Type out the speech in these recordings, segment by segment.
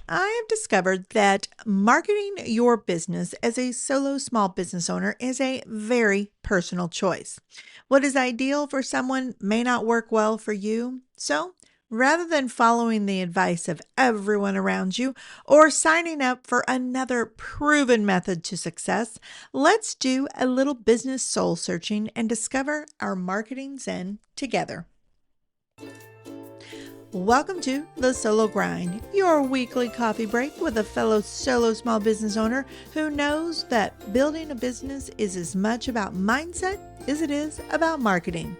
I have discovered that marketing your business as a solo small business owner is a very personal choice. What is ideal for someone may not work well for you. So, rather than following the advice of everyone around you or signing up for another proven method to success, let's do a little business soul searching and discover our marketing zen together. Welcome to The Solo Grind, your weekly coffee break with a fellow solo small business owner who knows that building a business is as much about mindset as it is about marketing.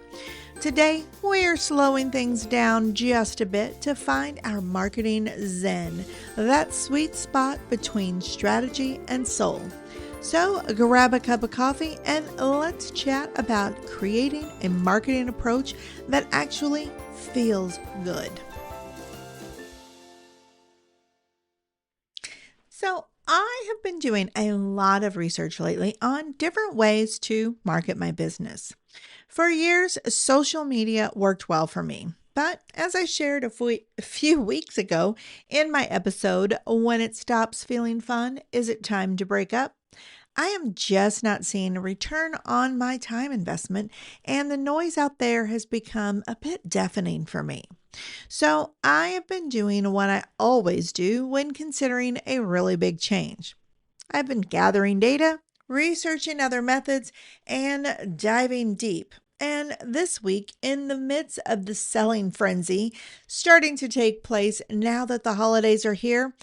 Today, we are slowing things down just a bit to find our marketing zen, that sweet spot between strategy and soul. So grab a cup of coffee and let's chat about creating a marketing approach that actually feels good. So, I have been doing a lot of research lately on different ways to market my business. For years, social media worked well for me. But as I shared a few weeks ago in my episode, When It Stops Feeling Fun, Is It Time to Break Up? I am just not seeing a return on my time investment, and the noise out there has become a bit deafening for me. So, I have been doing what I always do when considering a really big change. I've been gathering data, researching other methods, and diving deep. And this week, in the midst of the selling frenzy starting to take place now that the holidays are here,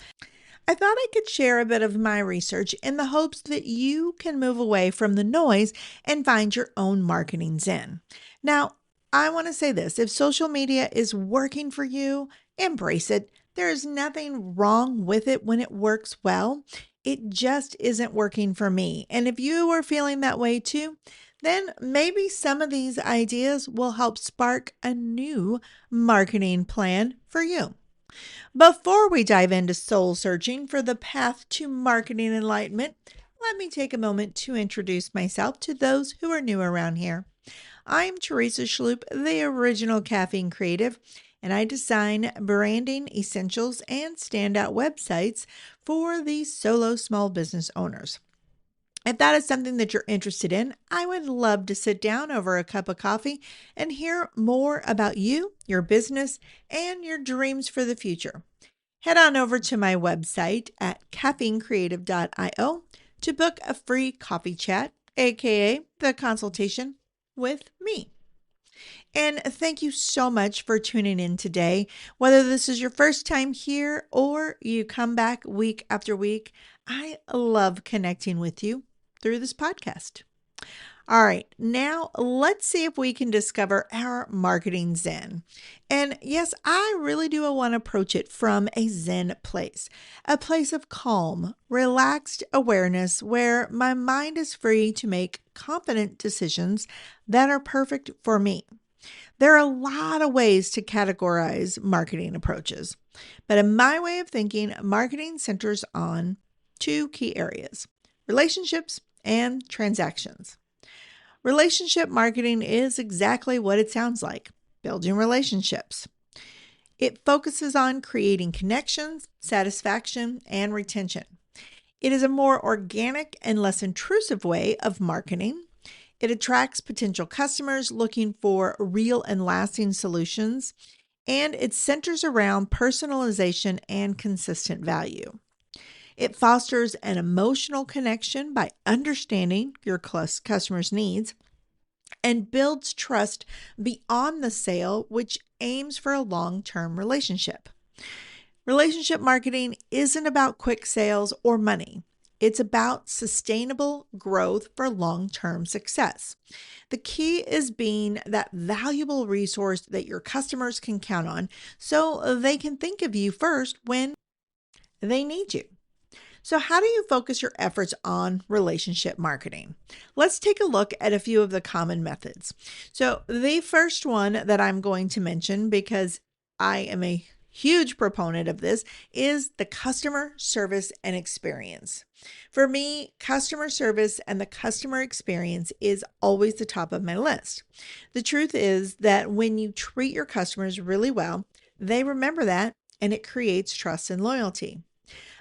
I thought I could share a bit of my research in the hopes that you can move away from the noise and find your own marketing zen. Now, I want to say this, if social media is working for you, embrace it. There is nothing wrong with it when it works well. It just isn't working for me. And if you are feeling that way too, then maybe some of these ideas will help spark a new marketing plan for you. Before we dive into soul searching for the path to marketing enlightenment, let me take a moment to introduce myself to those who are new around here. I'm Teresa Schloop, the original caffeine creative, and I design branding essentials and standout websites for the solo small business owners. If that is something that you're interested in, I would love to sit down over a cup of coffee and hear more about you, your business, and your dreams for the future. Head on over to my website at caffeinecreative.io to book a free coffee chat, aka the consultation with me. And thank you so much for tuning in today. Whether this is your first time here or you come back week after week, I love connecting with you through this podcast. All right, now let's see if we can discover our marketing zen. And yes, I really do want to approach it from a zen place, a place of calm, relaxed awareness where my mind is free to make confident decisions that are perfect for me. There are a lot of ways to categorize marketing approaches, but in my way of thinking, marketing centers on two key areas: relationships and transactions. Relationship marketing is exactly what it sounds like: building relationships. It focuses on creating connections, satisfaction, and retention. It is a more organic and less intrusive way of marketing. It attracts potential customers looking for real and lasting solutions, and it centers around personalization and consistent value. It fosters an emotional connection by understanding your customer's needs and builds trust beyond the sale, which aims for a long-term relationship. Relationship marketing isn't about quick sales or money. It's about sustainable growth for long-term success. The key is being that valuable resource that your customers can count on so they can think of you first when they need you. So, how do you focus your efforts on relationship marketing? Let's take a look at a few of the common methods. So, the first one that I'm going to mention, because I am a huge proponent of this, is the customer service and experience. For me, customer service and the customer experience is always the top of my list. The truth is that when you treat your customers really well, they remember that and it creates trust and loyalty.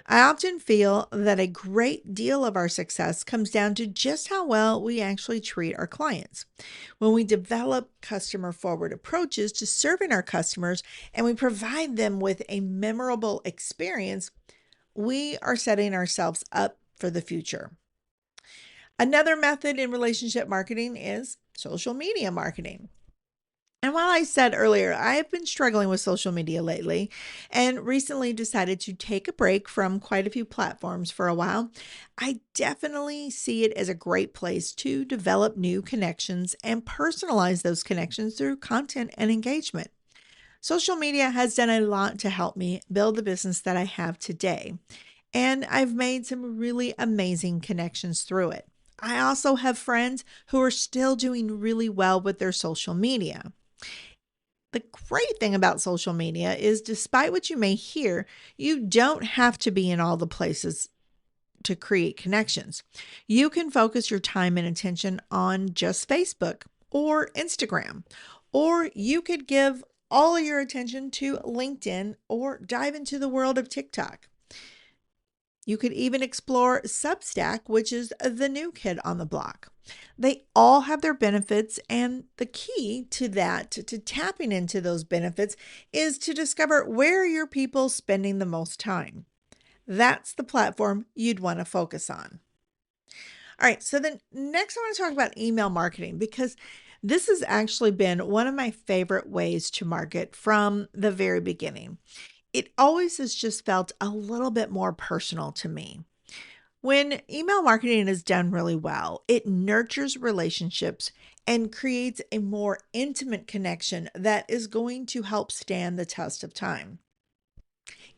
I often feel that a great deal of our success comes down to just how well we actually treat our clients. When we develop customer forward approaches to serving our customers and we provide them with a memorable experience, we are setting ourselves up for the future. Another method in relationship marketing is social media marketing. And while I said earlier, I have been struggling with social media lately and recently decided to take a break from quite a few platforms for a while, I definitely see it as a great place to develop new connections and personalize those connections through content and engagement. Social media has done a lot to help me build the business that I have today, and I've made some really amazing connections through it. I also have friends who are still doing really well with their social media. The great thing about social media is, despite what you may hear, you don't have to be in all the places to create connections. You can focus your time and attention on just Facebook or Instagram, or you could give all of your attention to LinkedIn or dive into the world of TikTok. You could even explore Substack, which is the new kid on the block. They all have their benefits, and the key to that, to tapping into those benefits, is to discover where your people spending the most time. That's the platform you'd want to focus on. All right, so then next I want to talk about email marketing, because this has actually been one of my favorite ways to market from the very beginning. It always has just felt a little bit more personal to me. When email marketing is done really well, it nurtures relationships and creates a more intimate connection that is going to help stand the test of time.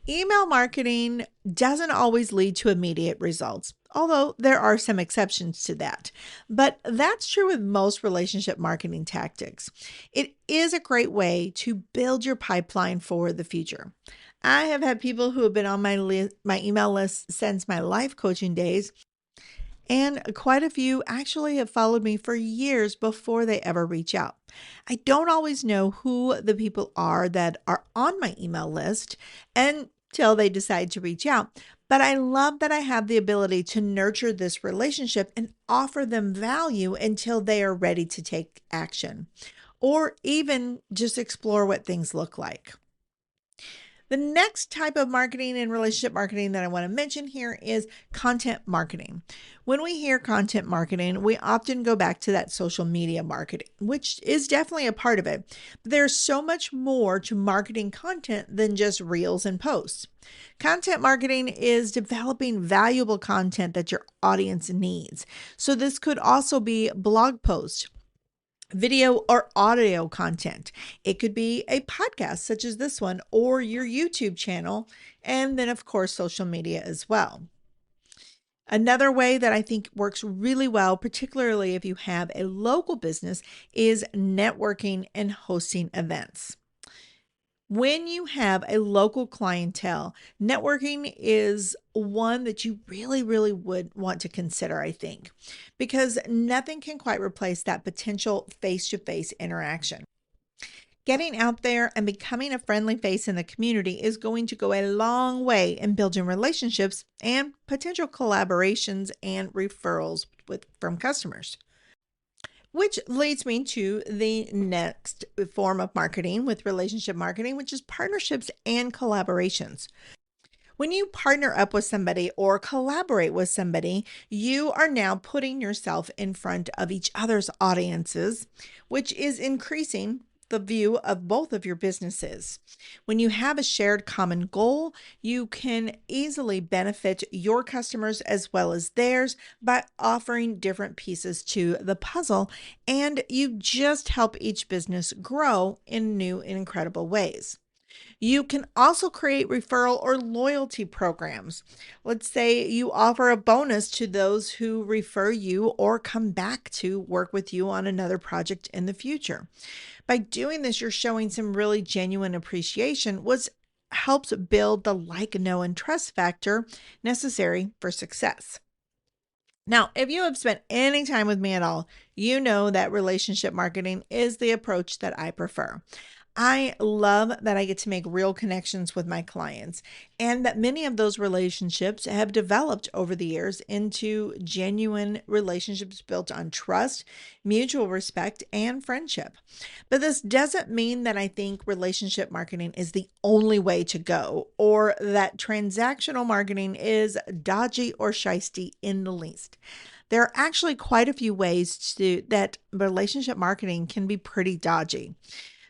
Email marketing doesn't always lead to immediate results, although there are some exceptions to that. But that's true with most relationship marketing tactics. It is a great way to build your pipeline for the future. I have had people who have been on my email list since my life coaching days, and quite a few actually have followed me for years before they ever reach out. I don't always know who the people are that are on my email list until they decide to reach out, but I love that I have the ability to nurture this relationship and offer them value until they are ready to take action, or even just explore what things look like. The next type of marketing and relationship marketing that I want to mention here is content marketing. When we hear content marketing, we often go back to that social media marketing, which is definitely a part of it. But there's so much more to marketing content than just reels and posts. Content marketing is developing valuable content that your audience needs. So this could also be blog posts, video or audio content. It could be a podcast such as this one, or your YouTube channel, and then of course social media as well. Another way that I think works really well, particularly if you have a local business, is networking and hosting events. When you have a local clientele, networking is one that you really would want to consider, I think, because nothing can quite replace that potential face-to-face interaction. Getting out there and becoming a friendly face in the community is going to go a long way in building relationships and potential collaborations and referrals from customers. Which leads me to the next form of marketing with relationship marketing, which is partnerships and collaborations. When you partner up with somebody or collaborate with somebody, you are now putting yourself in front of each other's audiences, which is increasing the view of both of your businesses. When you have a shared common goal, you can easily benefit your customers as well as theirs by offering different pieces to the puzzle, and you just help each business grow in new and incredible ways. You can also create referral or loyalty programs. Let's say you offer a bonus to those who refer you or come back to work with you on another project in the future. By doing this, you're showing some really genuine appreciation, which helps build the like, know, and trust factor necessary for success. Now, if you have spent any time with me at all, you know that relationship marketing is the approach that I prefer. I love that I get to make real connections with my clients and that many of those relationships have developed over the years into genuine relationships built on trust, mutual respect, and friendship. But this doesn't mean that I think relationship marketing is the only way to go or that transactional marketing is dodgy or shisty in the least. There are actually quite a few ways to that relationship marketing can be pretty dodgy.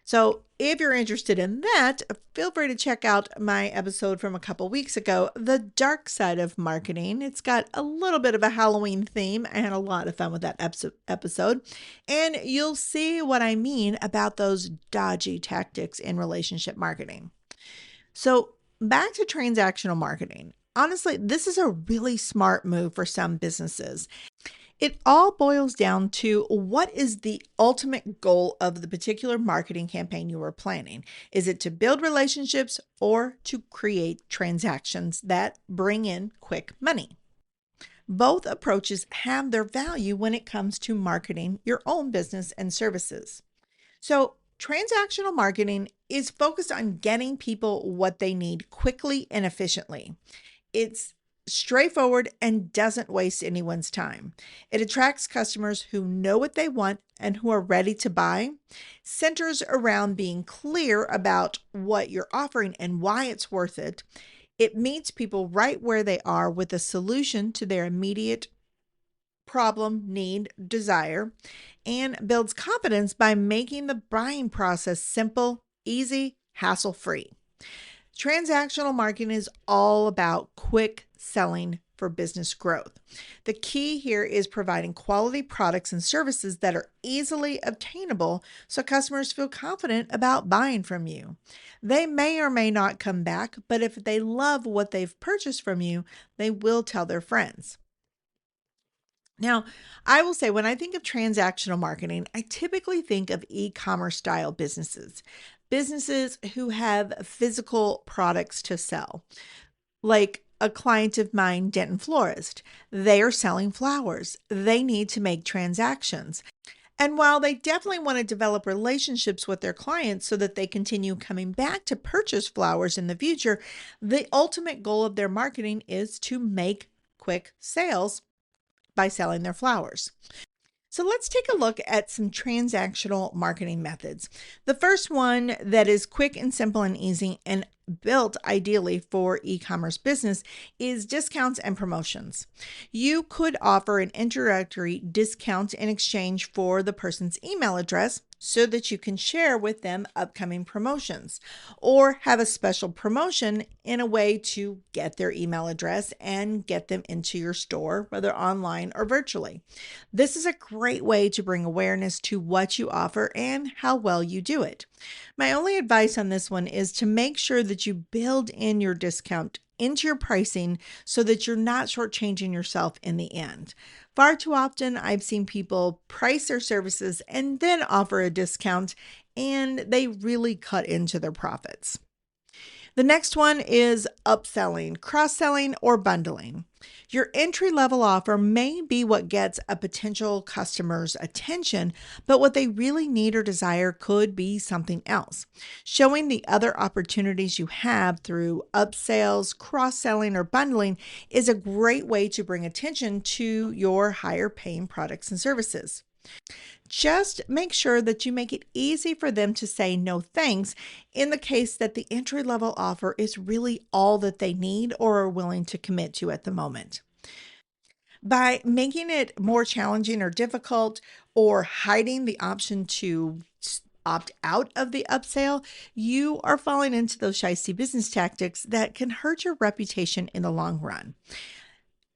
So, if you're interested in that, feel free to check out my episode from a couple weeks ago, The Dark Side of Marketing. It's got a little bit of a Halloween theme. I had a lot of fun with that episode. And you'll see what I mean about those dodgy tactics in relationship marketing. So, back to transactional marketing. Honestly, this is a really smart move for some businesses. It all boils down to what is the ultimate goal of the particular marketing campaign you are planning? Is it to build relationships or to create transactions that bring in quick money? Both approaches have their value when it comes to marketing your own business and services. So, transactional marketing is focused on getting people what they need quickly and efficiently. It's straightforward and doesn't waste anyone's time. It attracts customers who know what they want and who are ready to buy, centers around being clear about what you're offering and why it's worth it. It meets people right where they are with a solution to their immediate problem, need, desire, and builds confidence by making the buying process simple, easy, hassle free. Transactional marketing is all about quick selling for business growth. The key here is providing quality products and services that are easily obtainable so customers feel confident about buying from you. They may or may not come back, but if they love what they've purchased from you, they will tell their friends. Now, I will say when I think of transactional marketing, I typically think of e commerce style businesses, businesses who have physical products to sell, like a client of mine, Denton Florist. They are selling flowers, they need to make transactions. And while they definitely want to develop relationships with their clients so that they continue coming back to purchase flowers in the future, the ultimate goal of their marketing is to make quick sales by selling their flowers. So let's take a look at some transactional marketing methods. The first one that is quick and simple and easy and built ideally for e-commerce business is discounts and promotions. You could offer an introductory discount in exchange for the person's email address so that you can share with them upcoming promotions, or have a special promotion in a way to get their email address and get them into your store, whether online or virtually. This is a great way to bring awareness to what you offer and how well you do it. My only advice on this one is to make sure that you build in your discount into your pricing so that you're not shortchanging yourself in the end. Far too often, I've seen people price their services and then offer a discount, and they really cut into their profits. The next one is upselling, cross-selling, or bundling. Your entry-level offer may be what gets a potential customer's attention, but what they really need or desire could be something else. Showing the other opportunities you have through upsells, cross-selling, or bundling is a great way to bring attention to your higher paying products and services. Just make sure that you make it easy for them to say no thanks in the case that the entry level offer is really all that they need or are willing to commit to at the moment. By making it more challenging or difficult or hiding the option to opt out of the upsell, you are falling into those shisty business tactics that can hurt your reputation in the long run.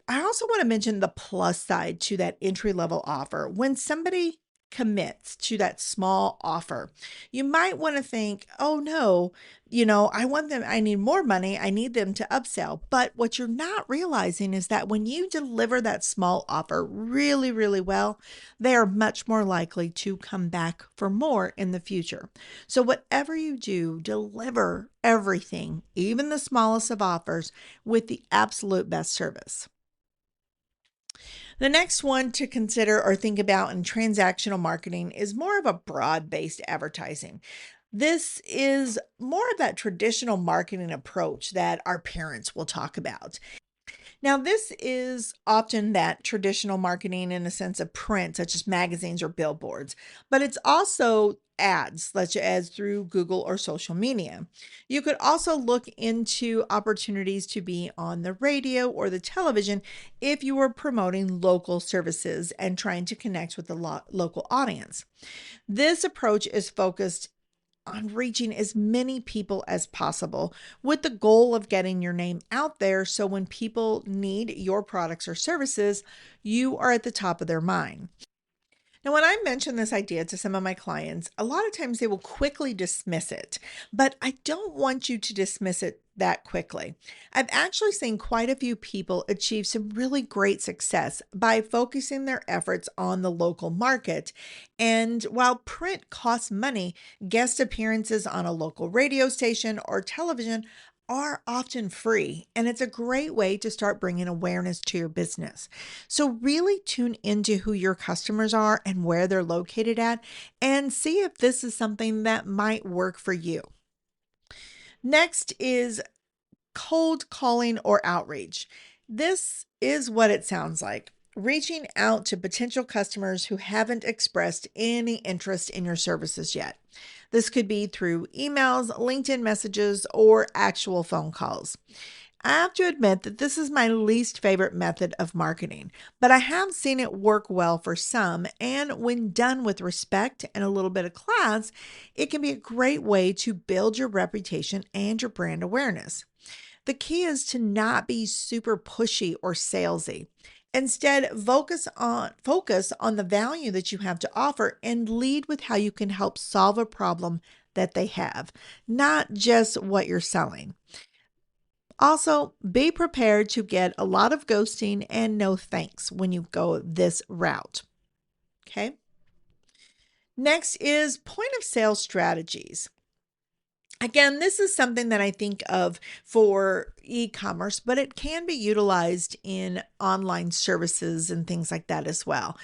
I also want to mention the plus side to that entry level offer. When somebody commits to that small offer, you might want to think, oh no, I want them, I need more money, I need them to upsell. But what you're not realizing is that when you deliver that small offer really, really well, they are much more likely to come back for more in the future. So, whatever you do, deliver everything, even the smallest of offers, with the absolute best service. The next one to consider or think about in transactional marketing is more of a broad based advertising. This is more of that traditional marketing approach that our parents will talk about. Now, this is often that traditional marketing in a sense of print, such as magazines or billboards, but it's also ads, such as through Google or social media. You could also look into opportunities to be on the radio or the television if you were promoting local services and trying to connect with the local audience. This approach is focused on reaching as many people as possible with the goal of getting your name out there so when people need your products or services, you are at the top of their mind. Now, when I mention this idea to some of my clients, a lot of times they will quickly dismiss it, but I don't want you to dismiss it that quickly. I've actually seen quite a few people achieve some really great success by focusing their efforts on the local market. And while print costs money, guest appearances on a local radio station or television are often free, and it's a great way to start bringing awareness to your business. So, really tune into who your customers are and where they're located at, and see if this is something that might work for you. Next is cold calling or outreach. This is what it sounds like. Reaching out to potential customers who haven't expressed any interest in your services yet. This could be through emails, LinkedIn messages, or actual phone calls. I have to admit that this is my least favorite method of marketing, but I have seen it work well for some, and when done with respect and a little bit of class, it can be a great way to build your reputation and your brand awareness. The key is to not be super pushy or salesy. Instead, focus on the value that you have to offer and lead with how you can help solve a problem that they have, not just what you're selling. Also, be prepared to get a lot of ghosting and no thanks when you go this route. Okay. Next is point of sale strategies. Again, this is something that I think of for e commerce, but it can be utilized in online services and things like that as well.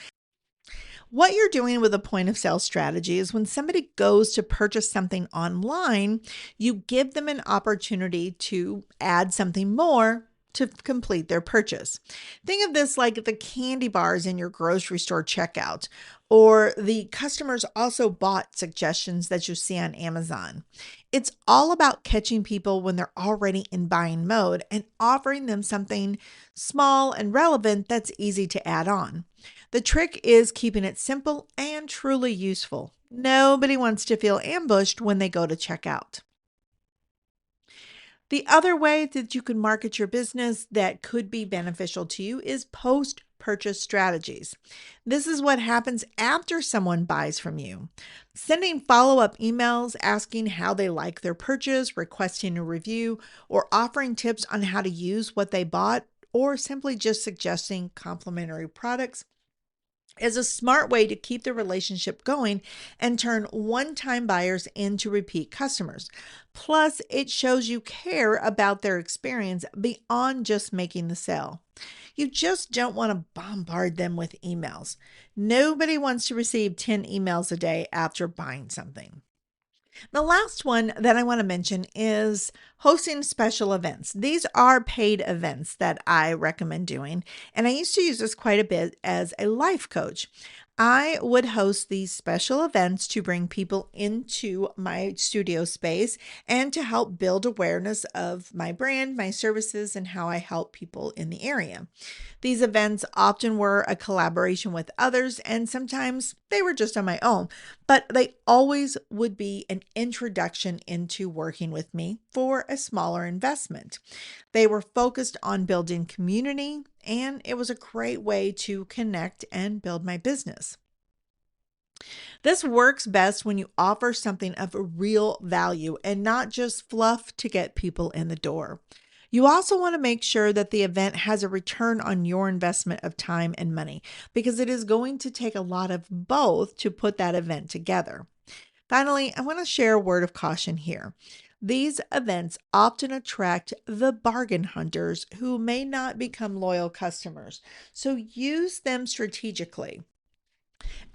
What you're doing with a point of sale strategy is when somebody goes to purchase something online, you give them an opportunity to add something more to complete their purchase. Think of this like the candy bars in your grocery store checkout, or the customers also bought suggestions that you see on Amazon. It's all about catching people when they're already in buying mode and offering them something small and relevant that's easy to add on. The trick is keeping it simple and truly useful. Nobody wants to feel ambushed when they go to checkout. The other way that you can market your business that could be beneficial to you is post purchase strategies. This is what happens after someone buys from you. Sending follow up emails asking how they like their purchase, requesting a review, or offering tips on how to use what they bought, or simply just suggesting complimentary products is a smart way to keep the relationship going and turn one-time buyers into repeat customers. Plus, it shows you care about their experience beyond just making the sale. You just don't want to bombard them with emails. Nobody wants to receive 10 emails a day after buying something. The last one that I want to mention is hosting special events. These are paid events that I recommend doing, and I used to use this quite a bit as a life coach. I would host these special events to bring people into my studio space and to help build awareness of my brand, my services, and how I help people in the area. These events often were a collaboration with others, and sometimes they were just on my own, but they always would be an introduction into working with me for a smaller investment. They were focused on building community, and it was a great way to connect and build my business. This works best when you offer something of real value and not just fluff to get people in the door. You also want to make sure that the event has a return on your investment of time and money because it is going to take a lot of both to put that event together. Finally, I want to share a word of caution here. These events often attract the bargain hunters who may not become loyal customers, so use them strategically.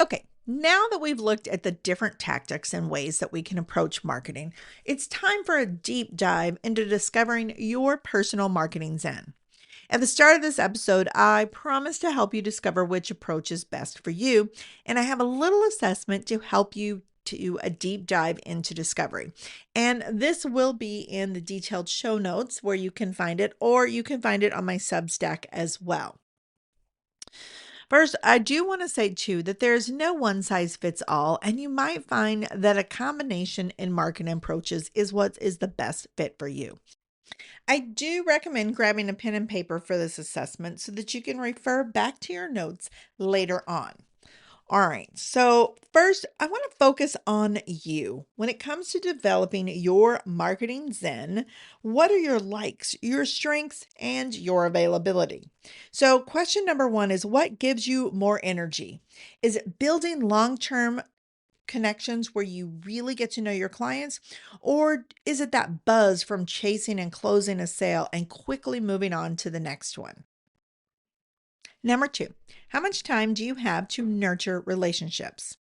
Okay, Now that we've looked at the different tactics and ways that we can approach marketing, it's time for a deep dive into discovering your personal marketing zen. At the start of this episode, I promised to help you discover which approach is best for you, and I have a little assessment to help you to a deep dive into discovery. And this will be in the detailed show notes where you can find it, or you can find it on my Substack as well. First, I do want to say too that there is no one size fits all, and you might find that a combination in marketing approaches is what is the best fit for you. I do recommend grabbing a pen and paper for this assessment so that you can refer back to your notes later on. All right, so first, I want to focus on you. When it comes to developing your marketing zen, what are your likes, your strengths, and your availability? So, question number one is what gives you more energy? Is it building long term connections where you really get to know your clients? Or is it that buzz from chasing and closing a sale and quickly moving on to the next one? Number two, how much time do you have to nurture relationships?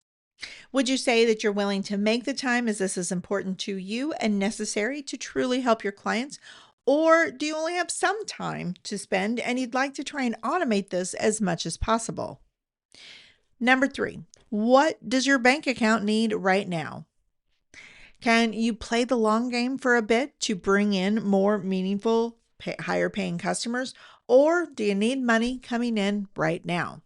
Would you say that you're willing to make the time as this is important to you and necessary to truly help your clients? Or do you only have some time to spend and you'd like to try and automate this as much as possible? Number three, what does your bank account need right now? Can you play the long game for a bit to bring in more meaningful, higher paying customers? Or do you need money coming in right now?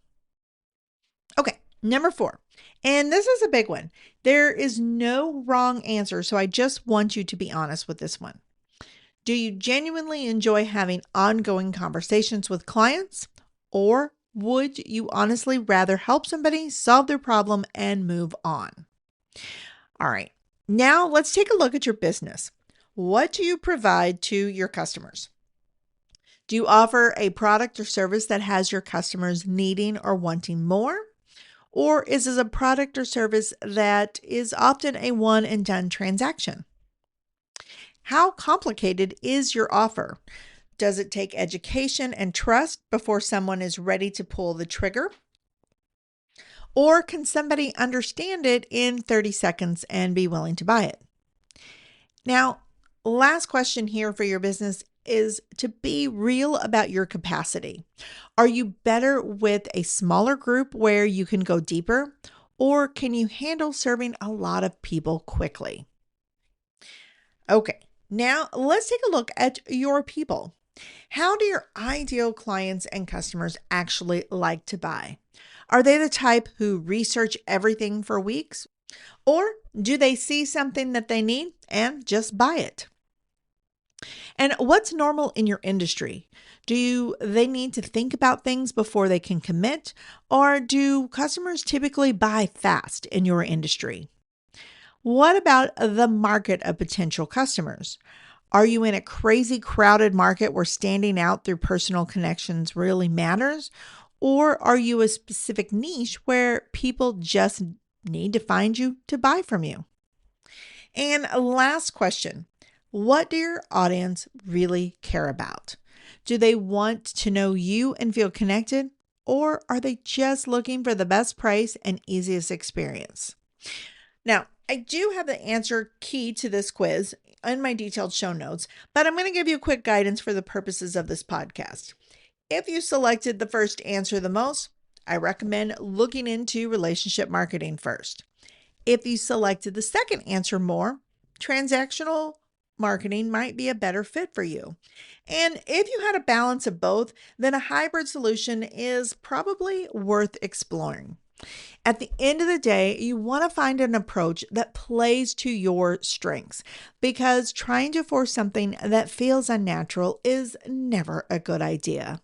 Okay, number four, and this is a big one. There is no wrong answer, so I just want you to be honest with this one. Do you genuinely enjoy having ongoing conversations with clients? Or would you honestly rather help somebody solve their problem and move on? All right, now let's take a look at your business. What do you provide to your customers? Do you offer a product or service that has your customers needing or wanting more? Or is it a product or service that is often a one and done transaction? How complicated is your offer? Does it take education and trust before someone is ready to pull the trigger? Or can somebody understand it in 30 seconds and be willing to buy it? Now, last question here for your business is to be real about your capacity. Are you better with a smaller group where you can go deeper, or can you handle serving a lot of people quickly? Okay, now let's take a look at your people. How do your ideal clients and customers actually like to buy? Are they the type who research everything for weeks? Or do they see something that they need and just buy it? And what's normal in your industry? Do they need to think about things before they can commit? Or do customers typically buy fast in your industry? What about the market of potential customers? Are you in a crazy crowded market where standing out through personal connections really matters? Or are you a specific niche where people just need to find you to buy from you? And last question, what do your audience really care about? Do they want to know you and feel connected? Or are they just looking for the best price and easiest experience? Now, I do have the answer key to this quiz in my detailed show notes, but I'm going to give you quick guidance for the purposes of this podcast. If you selected the first answer the most, I recommend looking into relationship marketing first. If you selected the second answer more, transactional marketing might be a better fit for you. And if you had a balance of both, then a hybrid solution is probably worth exploring. At the end of the day, you want to find an approach that plays to your strengths, because trying to force something that feels unnatural is never a good idea.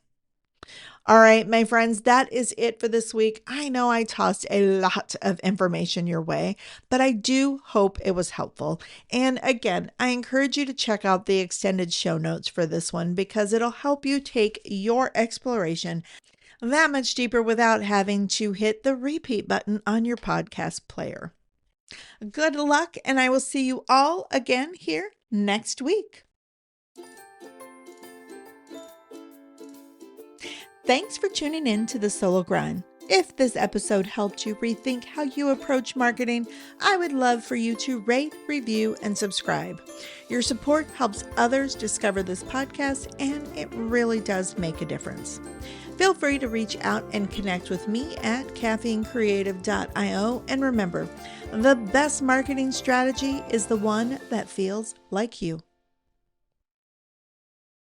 All right, my friends, that is it for this week. I know I tossed a lot of information your way, but I do hope it was helpful. And again, I encourage you to check out the extended show notes for this one because it'll help you take your exploration that much deeper without having to hit the repeat button on your podcast player. Good luck, and I will see you all again here next week. Thanks for tuning in to The Solo Grind. If this episode helped you rethink how you approach marketing, I would love for you to rate, review, and subscribe. Your support helps others discover this podcast, and it really does make a difference. Feel free to reach out and connect with me at caffeinecreative.io. And remember, the best marketing strategy is the one that feels like you.